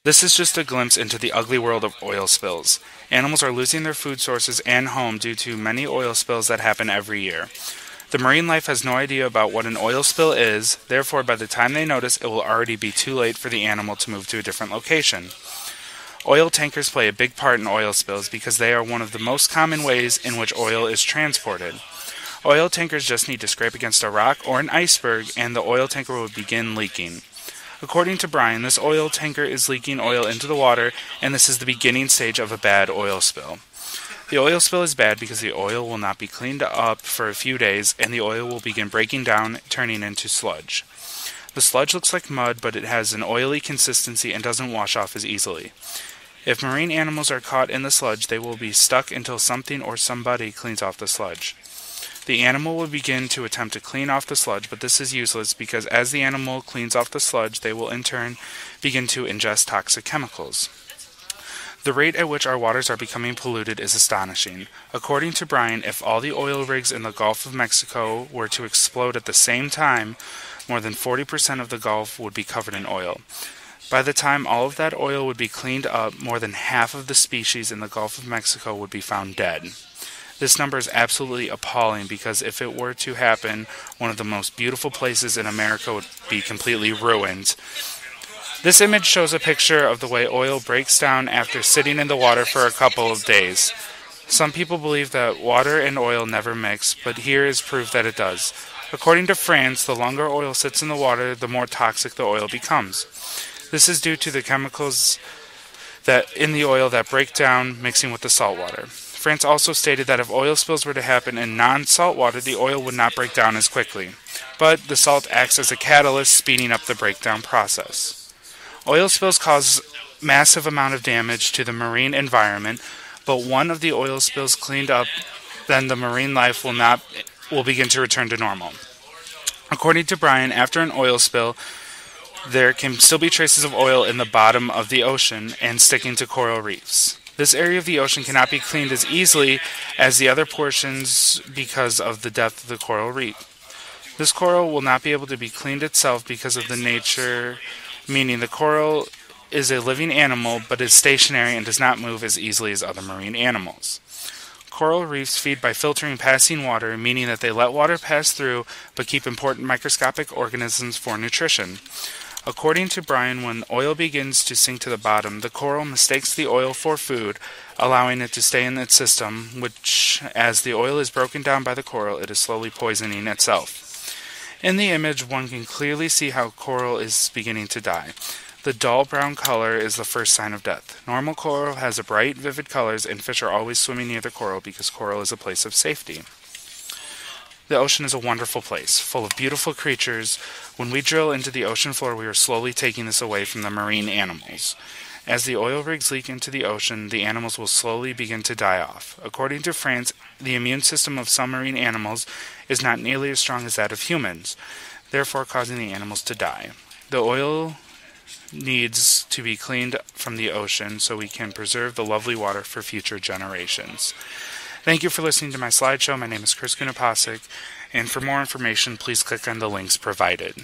This is just a glimpse into the ugly world of oil spills. Animals are losing their food sources and home due to many oil spills that happen every year. The marine life has no idea about what an oil spill is, therefore by the time they notice, it will already be too late for the animal to move to a different location. Oil tankers play a big part in oil spills because they are one of the most common ways in which oil is transported. Oil tankers just need to scrape against a rock or an iceberg and the oil tanker will begin leaking. According to Brian, this oil tanker is leaking oil into the water, and this is the beginning stage of a bad oil spill. The oil spill is bad because the oil will not be cleaned up for a few days, and the oil will begin breaking down, turning into sludge. The sludge looks like mud, but it has an oily consistency and doesn't wash off as easily. If marine animals are caught in the sludge, they will be stuck until something or somebody cleans off the sludge. The animal will begin to attempt to clean off the sludge, but this is useless because as the animal cleans off the sludge, they will in turn begin to ingest toxic chemicals. The rate at which our waters are becoming polluted is astonishing. According to Brian, if all the oil rigs in the Gulf of Mexico were to explode at the same time, more than 40% of the Gulf would be covered in oil. By the time all of that oil would be cleaned up, more than half of the species in the Gulf of Mexico would be found dead. This number is absolutely appalling because if it were to happen, one of the most beautiful places in America would be completely ruined. This image shows a picture of the way oil breaks down after sitting in the water for a couple of days. Some people believe that water and oil never mix, but here is proof that it does. According to France, the longer oil sits in the water, the more toxic the oil becomes. This is due to the chemicals that in the oil that break down mixing with the salt water. France also stated that if oil spills were to happen in non-salt water, the oil would not break down as quickly. But the salt acts as a catalyst, speeding up the breakdown process. Oil spills cause massive amount of damage to the marine environment, but one of the oil spills cleaned up, then the marine life will begin to return to normal. According to Brian, after an oil spill, there can still be traces of oil in the bottom of the ocean and sticking to coral reefs. This area of the ocean cannot be cleaned as easily as the other portions because of the depth of the coral reef. This coral will not be able to be cleaned itself because of the nature, meaning the coral is a living animal but is stationary and does not move as easily as other marine animals. Coral reefs feed by filtering passing water, meaning that they let water pass through but keep important microscopic organisms for nutrition. According to Brian, when oil begins to sink to the bottom, the coral mistakes the oil for food, allowing it to stay in its system, which, as the oil is broken down by the coral, it is slowly poisoning itself. In the image, one can clearly see how coral is beginning to die. The dull brown color is the first sign of death. Normal coral has a bright, vivid colors, and fish are always swimming near the coral because coral is a place of safety. The ocean is a wonderful place, full of beautiful creatures. When we drill into the ocean floor, we are slowly taking this away from the marine animals. As the oil rigs leak into the ocean, the animals will slowly begin to die off. According to France, the immune system of some marine animals is not nearly as strong as that of humans, therefore causing the animals to die. The oil needs to be cleaned from the ocean so we can preserve the lovely water for future generations. Thank you for listening to my slideshow. My name is Chris Kunapasik, and for more information, please click on the links provided.